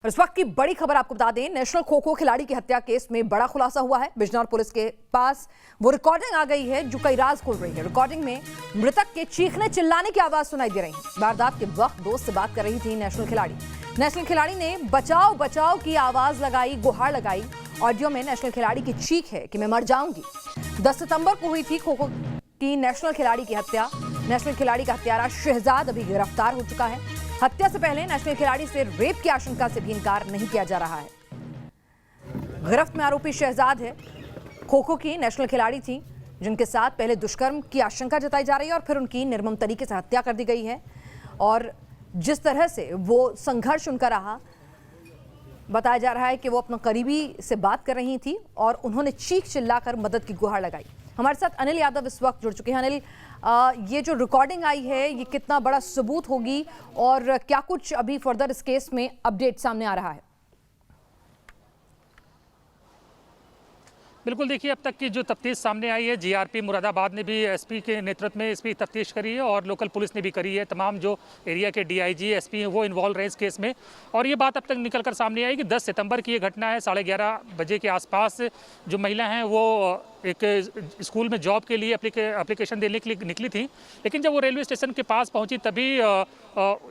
और इस वक्त की बड़ी खबर आपको बता दें, नेशनल खो खो खिलाड़ी की हत्या केस में बड़ा खुलासा हुआ है। बिजनौर पुलिस के पास वो रिकॉर्डिंग आ गई है जो कई राज खोल रही है। रिकॉर्डिंग में मृतक के चीखने चिल्लाने की आवाज सुनाई दे रही है। वारदात के वक्त दोस्त से बात कर रही थी नेशनल खिलाड़ी ने बचाओ बचाओ की आवाज लगाई, गुहार लगाई। ऑडियो में नेशनल खिलाड़ी की चीख है कि मैं मर जाऊंगी। 10 सितंबर को हुई थी खो खो की नेशनल खिलाड़ी की हत्या। नेशनल खिलाड़ी का हत्यारा शहजाद अभी गिरफ्तार हो चुका है। हत्या से पहले नेशनल खिलाड़ी से रेप की आशंका से भी इनकार नहीं किया जा रहा है। गिरफ्त में आरोपी शहजाद है। खो खो की नेशनल खिलाड़ी थी जिनके साथ पहले दुष्कर्म की आशंका जताई जा रही है और फिर उनकी निर्मम तरीके से हत्या कर दी गई है। और जिस तरह से वो संघर्ष उनका रहा, बताया जा रहा है कि वो अपने करीबी से बात कर रही थी और उन्होंने चीख चिल्लाकर मदद की गुहार लगाई। हमारे साथ अनिल यादव इस वक्त जुड़ चुके हैं। अनिल, ये जो रिकॉर्डिंग आई है ये कितना बड़ा सबूत होगी और क्या कुछ अभी फर्दर इस केस में अपडेट सामने आ रहा है? बिल्कुल, देखिए अब तक की जो तफ्तीश सामने आई है, जीआरपी मुरादाबाद ने भी एसपी के नेतृत्व में इसकी तफ्तीश करी है और लोकल पुलिस ने भी करी है। तमाम जो एरिया के डीआईजी, एसपी हैं वो इन्वॉल्व रहे इस केस में। और ये बात अब तक निकल कर सामने आई कि 10 सितंबर की ये घटना है। 11:30 बजे के आसपास जो महिला हैं वो एक स्कूल में जॉब के लिए एप्लीकेशन देने के लिए निकली थी, लेकिन जब वो रेलवे स्टेशन के पास पहुंची तभी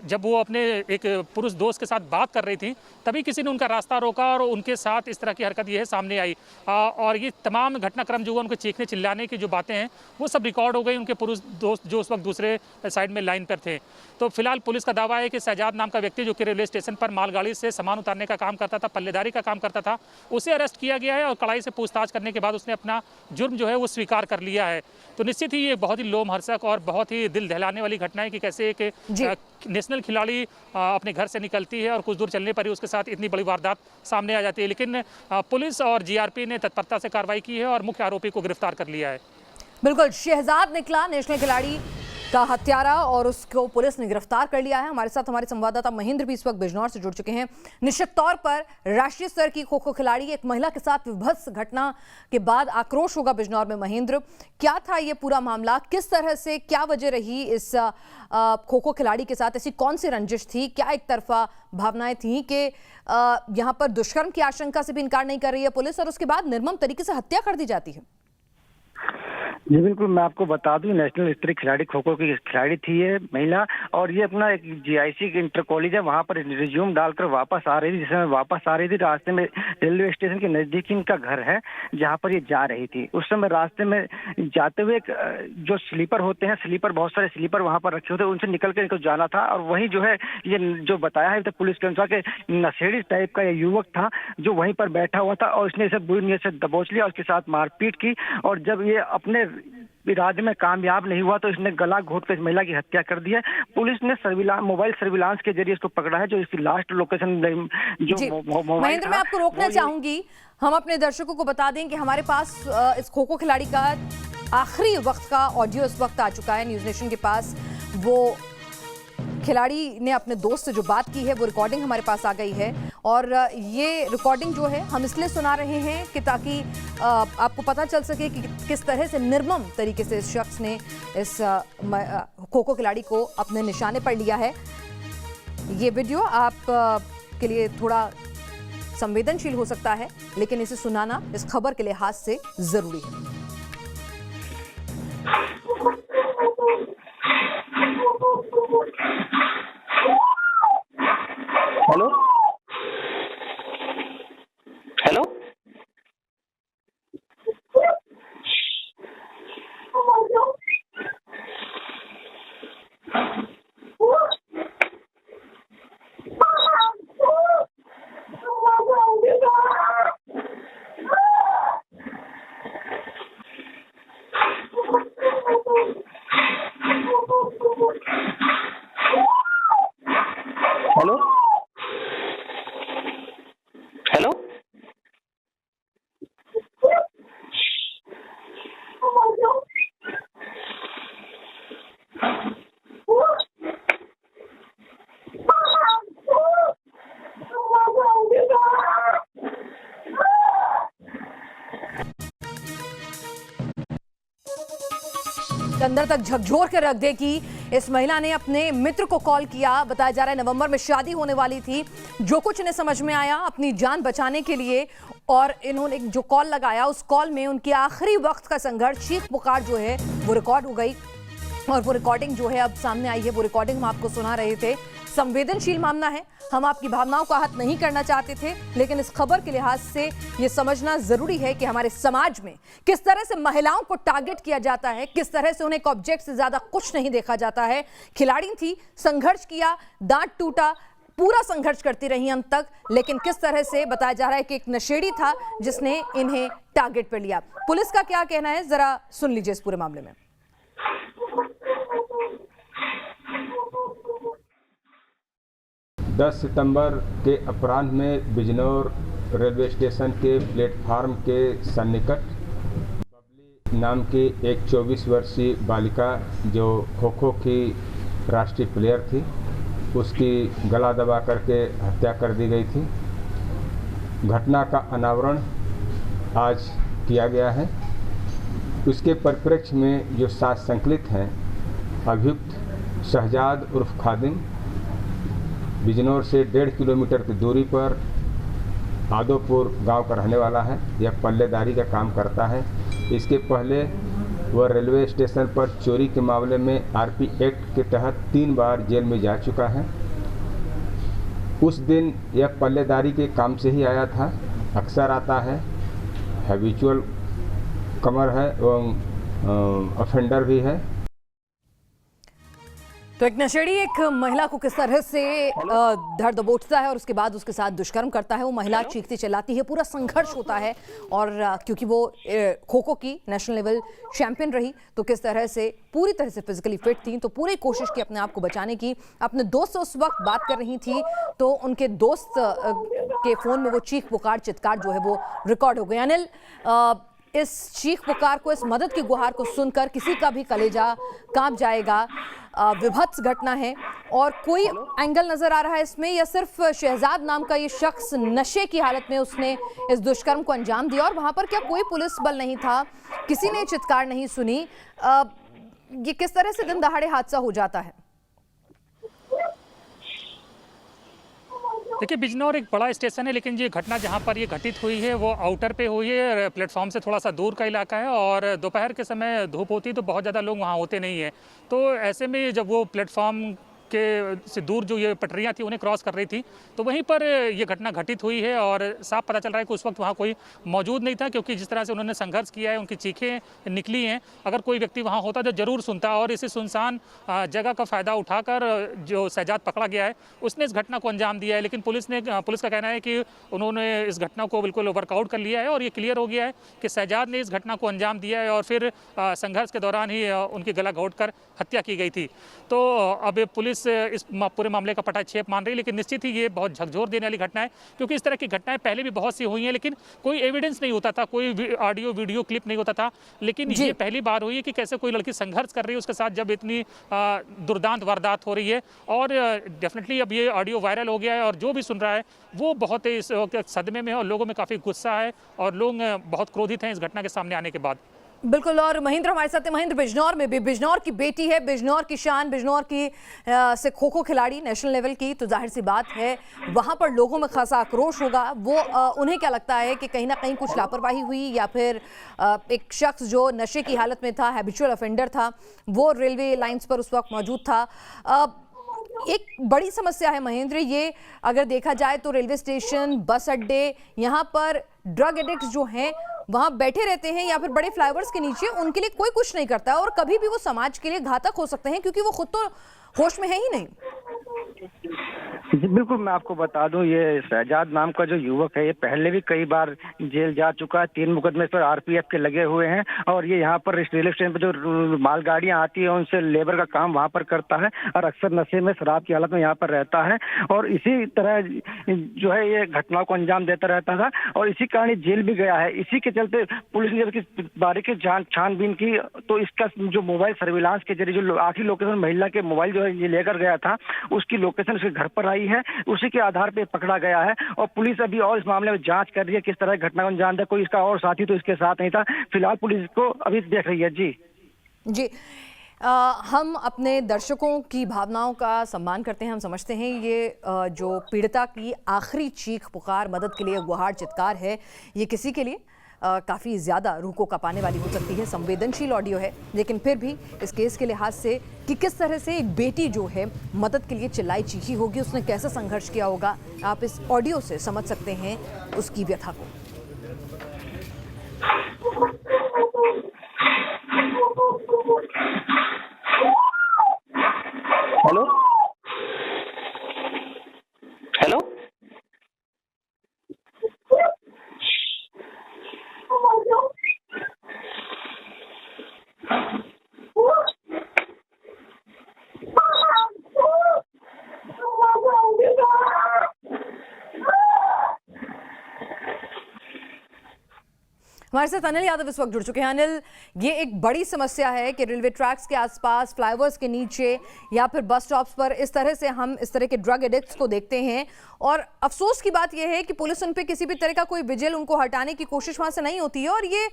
जब वो अपने एक पुरुष दोस्त के साथ बात कर रही थी तभी किसी ने उनका रास्ता रोका और उनके साथ इस तरह की हरकत ये है सामने आई। और ये तमाम घटनाक्रम जो हुआ, उनके चीखने चिल्लाने की जो बातें हैं वो सब रिकॉर्ड हो गई उनके पुरुष दोस्त जो उस वक्त दूसरे साइड में लाइन पर थे। तो फिलहाल पुलिस का दावा है कि शहजाद नाम का व्यक्ति जो कि रेलवे स्टेशन पर मालगाड़ी से सामान उतारने का काम करता था, पल्लेदारी का काम करता था, उसे अरेस्ट किया गया है और कड़ाई से पूछताछ करने के बाद उसने अपना जुर्म जो है वो स्वीकार कर लिया है। तो निश्चित ही ये बहुत ही लोमहर्षक और बहुत ही दिल दहलाने वाली घटना है कि कैसे एक नेशनल खिलाड़ी अपने घर से निकलती है और कुछ दूर चलने पर ही उसके साथ इतनी बड़ी वारदात सामने आ जाती है। लेकिन पुलिस और जीआरपी ने तत्परता से कार्रवाई की है और मुख्य आरोपी को गिरफ्तार कर लिया है। बिल्कुल, शहजाद निकला नेशनल खिलाड़ी का हत्यारा और उसको पुलिस ने गिरफ्तार कर लिया है। हमारे साथ हमारे संवाददाता महेंद्र भी इस वक्त बिजनौर से जुड़ चुके हैं। निश्चित तौर पर राष्ट्रीय स्तर की खो खो खिलाड़ी, एक महिला के साथ विभत्स घटना के बाद आक्रोश होगा बिजनौर में। महेंद्र, क्या था ये पूरा मामला, किस तरह से क्या वजह रही इस खो खो खिलाड़ी के साथ? ऐसी कौन सी रंजिश थी, क्या एक तरफा भावनाएं थी कि यहाँ पर दुष्कर्म की आशंका से भी इनकार नहीं कर रही है पुलिस और उसके बाद निर्मम तरीके से हत्या कर दी जाती है? जी बिल्कुल, मैं आपको बता दूं, नेशनल स्तरीय खिलाड़ी खो खो की खिलाड़ी थी ये महिला और ये अपना एक जीआईसी इंटर कॉलेज है वहां पर रिज्यूम डालकर वापस आ रही थी। जिस समय वापस आ रही थी रास्ते में रेलवे स्टेशन के नजदीक इनका घर है जहां पर ये जा रही थी। उस समय रास्ते में जाते हुए जो स्लीपर होते हैं, स्लीपर बहुत सारे स्लीपर वहां पर रखे होते हैं, उनसे निकल कर इनको जाना था। और वही जो है ये जो बताया है पुलिस के अनुसार के नशेड़ी टाइप का ये युवक था जो वहीं पर बैठा हुआ था और इसने इसे बुरी नीयत से दबोच लिया और उसके साथ मारपीट की। और जब ये अपने इरादे में कामयाब नहीं हुआ तो इसने गला घोट कर इस महिला की हत्या कर दी है। पुलिस ने मोबाइल सर्विलांस के जरिए इसको पकड़ा है। जो इसकी लास्ट लोकेशन जो महेंद्र, मैं आपको रोकना चाहूंगी। हम अपने दर्शकों को बता दें कि हमारे पास इस खो खो खिलाड़ी का आखिरी वक्त का ऑडियो इस वक्त आ चुका है न्यूज नेशन के पास। वो खिलाड़ी ने अपने दोस्त से जो बात की है वो रिकॉर्डिंग हमारे पास आ गई है और ये रिकॉर्डिंग जो है हम इसलिए सुना रहे हैं कि ताकि आपको पता चल सके कि किस तरह से निर्मम तरीके से इस शख्स ने इस खो खो खिलाड़ी को अपने निशाने पर लिया है। ये वीडियो आप के लिए थोड़ा संवेदनशील हो सकता है, लेकिन इसे सुनाना इस खबर के लिहाज से जरूरी है। हेलो हेलो हेलो हेलो अंदर तक झकझोर के रख दे कि इस महिला ने अपने मित्र को कॉल किया। बताया जा रहा है नवंबर में शादी होने वाली थी। जो कुछ इन्हें समझ में आया अपनी जान बचाने के लिए, और इन्होंने जो कॉल लगाया उस कॉल में उनके आखिरी वक्त का संघर्ष, चीख पुकार जो है वो रिकॉर्ड हो गई। और वो रिकॉर्डिंग जो है अब सामने आई है, वो रिकॉर्डिंग हम आपको सुना रहे थे। संवेदनशील मामला है, हम आपकी भावनाओं का आहत नहीं करना चाहते थे, लेकिन इस खबर के लिहाज से ये समझना जरूरी है कि हमारे समाज में किस तरह से महिलाओं को टारगेट किया जाता है, किस तरह से उन्हें एक ऑब्जेक्ट से ज्यादा कुछ नहीं देखा जाता है। खिलाड़ी थी, संघर्ष किया, दांत टूटा, पूरा संघर्ष करती रही अंत तक, लेकिन किस तरह से बताया जा रहा है कि एक नशेड़ी था जिसने इन्हें टारगेट पर लिया। पुलिस का क्या कहना है, जरा सुन लीजिए इस पूरे मामले में। 10 सितंबर के अपराह्न में बिजनौर रेलवे स्टेशन के प्लेटफार्म के सन्निकट बबली नाम की एक 24 वर्षीय बालिका जो खो खो की राष्ट्रीय प्लेयर थी, उसकी गला दबा करके हत्या कर दी गई थी। घटना का अनावरण आज किया गया है। उसके परिप्रेक्ष्य में जो साक्ष्य संकलित हैं, अभियुक्त शहजाद उर्फ खादिम बिजनौर से 1.5 किलोमीटर की दूरी पर आदोपुर गांव का रहने वाला है। यह पल्लेदारी का काम करता है। इसके पहले वह रेलवे स्टेशन पर चोरी के मामले में आरपी एक्ट के तहत 3 बार जेल में जा चुका है। उस दिन यह पल्लेदारी के काम से ही आया था, अक्सर आता है, हैबिचुअल कमर है एवं ऑफेंडर भी है। तो एक नशेड़ी एक महिला को किस तरह से धर दबोचता है और उसके बाद उसके साथ दुष्कर्म करता है। वो महिला चीखती चिल्लाती है, पूरा संघर्ष होता है। और क्योंकि वो खो खो की नेशनल लेवल चैंपियन रही, तो किस तरह से पूरी तरह से फिजिकली फिट थी, तो पूरी कोशिश की अपने आप को बचाने की। अपने दोस्त से उस वक्त बात कर रही थी तो उनके दोस्त के फोन में वो चीख पुकार चित्कार जो है वो रिकॉर्ड हो गई। अनिल, इस चीख पुकार को, इस मदद की गुहार को सुनकर किसी का भी कलेजा कांप जाएगा। विभत्स घटना है। और कोई एंगल नजर आ रहा है इसमें, या सिर्फ शहजाद नाम का ये शख्स नशे की हालत में उसने इस दुष्कर्म को अंजाम दिया, और वहां पर क्या कोई पुलिस बल नहीं था, किसी ने चित्कार नहीं सुनी? ये किस तरह से दिन दहाड़े हादसा हो जाता है? देखिए, बिजनौर एक बड़ा स्टेशन है, लेकिन ये घटना जहाँ पर ये घटित हुई है वो आउटर पे हुई है, प्लेटफॉर्म से थोड़ा सा दूर का इलाका है। और दोपहर के समय धूप होती है तो बहुत ज़्यादा लोग वहाँ होते नहीं है। तो ऐसे में जब वो प्लेटफॉर्म के से दूर जो ये पटरियाँ थी उन्हें क्रॉस कर रही थी, तो वहीं पर ये घटना घटित हुई है। और साफ पता चल रहा है कि उस वक्त वहाँ कोई मौजूद नहीं था, क्योंकि जिस तरह से उन्होंने संघर्ष किया है, उनकी चीखें निकली हैं। अगर कोई व्यक्ति वहाँ होता तो जरूर सुनता। और इसी सुनसान जगह का फ़ायदा उठाकर जो शहजाद पकड़ा गया है उसने इस घटना को अंजाम दिया है। लेकिन पुलिस का कहना है कि उन्होंने इस घटना को बिल्कुल वर्कआउट कर लिया है और ये क्लियर हो गया है कि शहजाद ने इस घटना को अंजाम दिया है और फिर संघर्ष के दौरान ही उनकी गला घोंटकर हत्या की गई थी। तो अब पुलिस इस पूरे मामले का पटाक्षेप मान रही है, लेकिन निश्चित ही ये बहुत झकझोर देने वाली घटना है, क्योंकि इस तरह की घटनाएं पहले भी बहुत सी हुई हैं, लेकिन कोई एविडेंस नहीं होता था, कोई ऑडियो वीडियो क्लिप नहीं होता था। लेकिन ये पहली बार हुई है कि कैसे कोई लड़की संघर्ष कर रही है, उसके साथ जब इतनी दुर्दांत वारदात हो रही है। और डेफिनेटली अब ये ऑडियो वायरल हो गया है और जो भी सुन रहा है वो बहुत ही सदमे में है और लोगों में काफ़ी गुस्सा है और लोग बहुत क्रोधित हैं इस घटना के सामने आने के बाद। बिल्कुल। और महेंद्र हमारे साथ है। महेंद्र, बिजनौर में भी, बिजनौर की बेटी है, बिजनौर की शान, बिजनौर की से खो खो खिलाड़ी नेशनल लेवल की, तो जाहिर सी बात है वहां पर लोगों में खासा आक्रोश होगा। वो उन्हें क्या लगता है कि कहीं ना कहीं कुछ लापरवाही हुई, या फिर एक शख्स जो नशे की हालत में था, हैबिचुअल ऑफेंडर था, वो रेलवे लाइंस पर उस वक्त मौजूद था। एक बड़ी समस्या है महेंद्र ये, अगर देखा जाए तो रेलवे स्टेशन, बस अड्डे, यहाँ पर ड्रग एडिक्ट्स जो हैं वहां बैठे रहते हैं, या फिर बड़े फ्लाईओवर्स के नीचे, उनके लिए कोई कुछ नहीं करता है और कभी भी वो समाज के लिए घातक हो सकते हैं, क्योंकि वो खुद तो होश में है ही नहीं। जी बिल्कुल, मैं आपको बता दूं, ये शहजाद नाम का जो युवक है ये पहले भी कई बार जेल जा चुका है। 3 मुकदमे पर आरपीएफ के लगे हुए हैं और ये यहाँ पर रेलवे स्टेशन पर जो मालगाड़ियां आती है उनसे लेबर का काम वहाँ पर करता है और अक्सर नशे में, शराब की हालत में यहाँ पर रहता है। और इसी तरह जो है ये घटनाओं को अंजाम देता रहता था और इसी कारण जेल भी गया है। इसी के चलते पुलिस ने जब बारीकी छानबीन की तो इसका जो मोबाइल सर्विलांस के जरिए जो आखिरी लोकेशन महिला के मोबाइल जो है ये लेकर गया था, उसकी लोकेशन उसके घर पर आई है, उसी के आधार पे पकड़ा गया है। और पुलिस अभी और इस मामले में जांच कर रही है किस तरह की घटना को अंजाम दिया। कोई इसका और साथी तो इसके साथ नहीं था। फिलहाल पुलिस को अभी देख रही है। जी जी, हम अपने दर्शकों की भावनाओं का सम्मान करते हैं। हम समझते हैं ये जो पीड़िता की आखिरी चीख पुकार, मदद के लिए गुहार चित्कार है, ये किसी के लिए काफ़ी ज़्यादा रूह को कँपाने वाली हो सकती है। संवेदनशील ऑडियो है, लेकिन फिर भी इस केस के लिहाज से कि किस तरह से एक बेटी जो है मदद के लिए चिल्लाई चीखी होगी, उसने कैसे संघर्ष किया होगा, आप इस ऑडियो से समझ सकते हैं उसकी व्यथा को। हेलो हेलो हमारे साथ अनिल यादव इस वक्त जुड़ चुके हैं। अनिल, ये एक बड़ी समस्या है कि रेलवे ट्रैक्स के आसपास, फ्लाईओवर्स के नीचे या फिर बस स्टॉप्स पर इस तरह से हम इस तरह के ड्रग एडिक्ट्स को देखते हैं, और अफसोस की बात यह है कि पुलिस उन पे किसी भी तरह का कोई विजिल, उनको हटाने की कोशिश वहां से नहीं होती है। और ये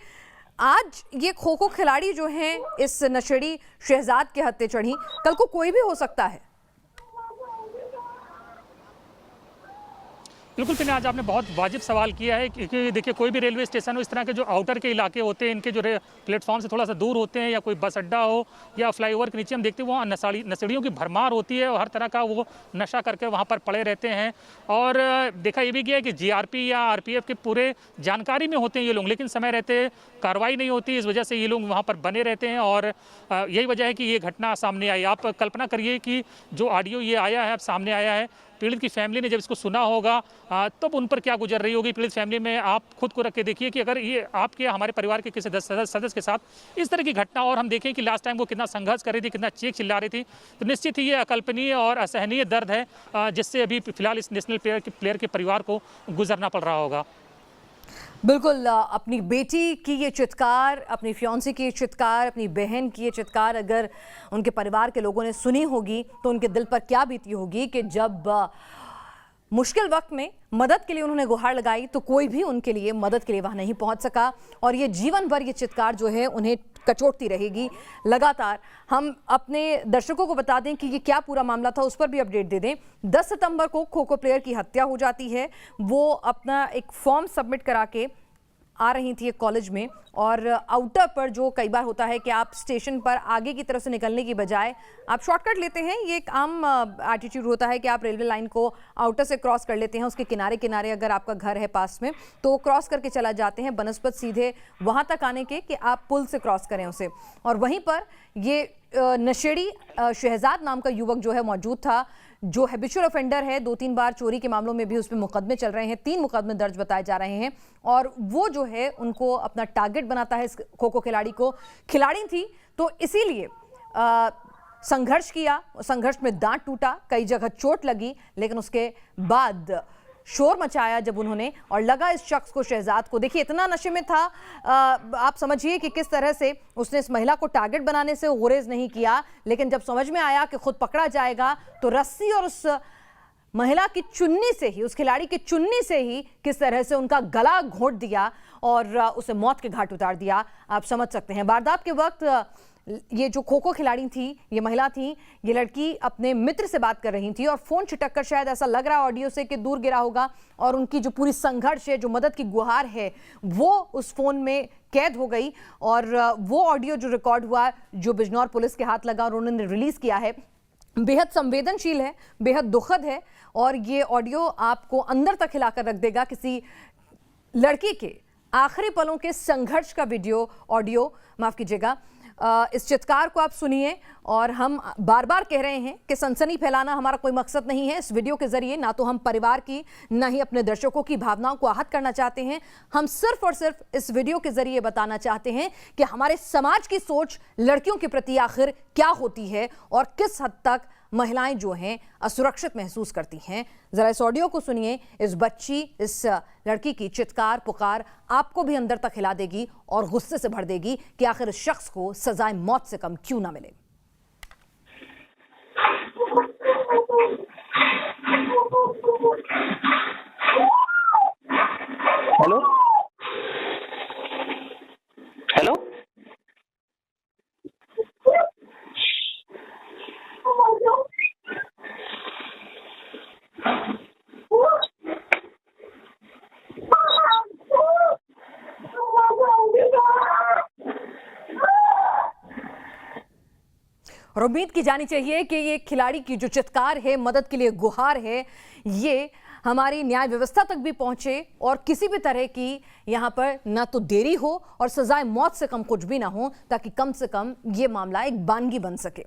आज ये खो खो खिलाड़ी जो हैं इस नशेड़ी शहजाद के हत्थे चढ़ी, कल को कोई भी हो सकता है। बिल्कुल फिर आज आपने बहुत वाजिब सवाल किया है, क्योंकि देखिए कोई भी रेलवे स्टेशन हो, इस तरह के जो आउटर के इलाके होते हैं, इनके जो प्लेटफॉर्म से थोड़ा सा दूर होते हैं, या कोई बस अड्डा हो या फ्लाईओवर के नीचे हम देखते हैं वहाँ नशेड़ियों की भरमार होती है और हर तरह का वो नशा करके वहाँ पर पड़े रहते हैं। और देखा ये भी गया है कि जीआरपी या आरपीएफ के पूरे जानकारी में होते हैं ये लोग, लेकिन समय रहते कार्रवाई नहीं होती, इस वजह से ये लोग वहाँ पर बने रहते हैं। और यही वजह है कि ये घटना सामने आई। आप कल्पना करिए कि जो ऑडियो ये आया है, अब सामने आया है, पीड़ित की फैमिली ने जब इसको सुना होगा तब उन पर क्या गुजर रही होगी। पीड़ित फैमिली में आप खुद को रख के देखिए कि अगर ये आपके हमारे परिवार के किसी सदस्य के साथ इस तरह की घटना, और हम देखें कि लास्ट टाइम वो कितना संघर्ष कर रही थी, कितना चीख चिल्ला रही थी, तो निश्चित ही ये अकल्पनीय और असहनीय दर्द है जिससे अभी फिलहाल इस नेशनल प्लेयर के परिवार को गुजरना पड़ रहा होगा। बिल्कुल, अपनी बेटी की ये चित्कार, अपनी फियांसी की ये चित्कार, अपनी बहन की ये चित्कार अगर उनके परिवार के लोगों ने सुनी होगी तो उनके दिल पर क्या बीती होगी कि जब मुश्किल वक्त में मदद के लिए उन्होंने गुहार लगाई तो कोई भी उनके लिए मदद के लिए वहां नहीं पहुंच सका, और ये जीवन भर ये चित्कार जो है उन्हें कचोटती रहेगी लगातार। हम अपने दर्शकों को बता दें कि ये क्या पूरा मामला था, उस पर भी अपडेट दे दें। 10 सितंबर को खो खो प्लेयर की हत्या हो जाती है। वो अपना एक फॉर्म सबमिट करा के आ रही थी एक कॉलेज में, और आउटर पर जो कई बार होता है कि आप स्टेशन पर आगे की तरफ से निकलने की बजाय आप शॉर्टकट लेते हैं, ये एक आम एटीट्यूड होता है कि आप रेलवे लाइन को आउटर से क्रॉस कर लेते हैं, उसके किनारे किनारे अगर आपका घर है पास में तो क्रॉस करके चला जाते हैं बनस्पत सीधे वहां तक आने के कि आप पुल से क्रॉस करें उसे। और वहीं पर ये नशेड़ी शहजाद नाम का युवक जो है मौजूद था, जो हैबिचुअल ऑफेंडर है, 2-3 बार चोरी के मामलों में भी उस पर मुकदमे चल रहे हैं, 3 मुकदमे दर्ज बताए जा रहे हैं, और वो जो है उनको अपना टारगेट बनाता है। इस खो खो खिलाड़ी को, खिलाड़ी थी तो इसीलिए संघर्ष किया, संघर्ष में दांत टूटा, कई जगह चोट लगी, लेकिन उसके बाद शोर मचाया जब उन्होंने, और लगा इस शख्स को, शहजाद को, देखिए इतना नशे में था, आप समझिए कि किस तरह से उसने इस महिला को टारगेट बनाने से गुरेज नहीं किया, लेकिन जब समझ में आया कि खुद पकड़ा जाएगा तो रस्सी और उस महिला की चुन्नी से ही, उस खिलाड़ी की चुन्नी से ही किस तरह से उनका गला घोंट दिया और उसे मौत के घाट उतार दिया। आप समझ सकते हैं वारदात के वक्त ये जो खो खो खिलाड़ी थी, ये महिला थी, ये लड़की अपने मित्र से बात कर रही थी और फोन छिटक कर, शायद ऐसा लग रहा ऑडियो से कि दूर गिरा होगा, और उनकी जो पूरी संघर्ष है, जो मदद की गुहार है, वो उस फोन में कैद हो गई। और वो ऑडियो जो रिकॉर्ड हुआ, जो बिजनौर पुलिस के हाथ लगा और उन्होंने रिलीज किया है, बेहद संवेदनशील है, बेहद दुखद है, और ये ऑडियो आपको अंदर तक हिलाकर रख देगा। किसी लड़की के आखिरी पलों के संघर्ष का वीडियो, ऑडियो, माफ कीजिएगा, इस चित्कार को आप सुनिए। और हम बार बार कह रहे हैं कि सनसनी फैलाना हमारा कोई मकसद नहीं है। इस वीडियो के जरिए ना तो हम परिवार की, ना ही अपने दर्शकों की भावनाओं को आहत करना चाहते हैं। हम सिर्फ और सिर्फ इस वीडियो के जरिए बताना चाहते हैं कि हमारे समाज की सोच लड़कियों के प्रति आखिर क्या होती है और किस हद तक महिलाएं जो हैं असुरक्षित महसूस करती हैं। जरा इस ऑडियो को सुनिए। इस बच्ची, इस लड़की की चित्कार पुकार आपको भी अंदर तक हिला देगी और गुस्से से भर देगी कि आखिर इस शख्स को सजाए मौत से कम क्यों ना मिले। हेलो हेलो और उम्मीद की जानी चाहिए कि ये खिलाड़ी की जो चित्कार है, मदद के लिए गुहार है, ये हमारी न्याय व्यवस्था तक भी पहुंचे और किसी भी तरह की यहां पर ना तो देरी हो और सजाए मौत से कम कुछ भी ना हो, ताकि कम से कम ये मामला एक बानगी बन सके।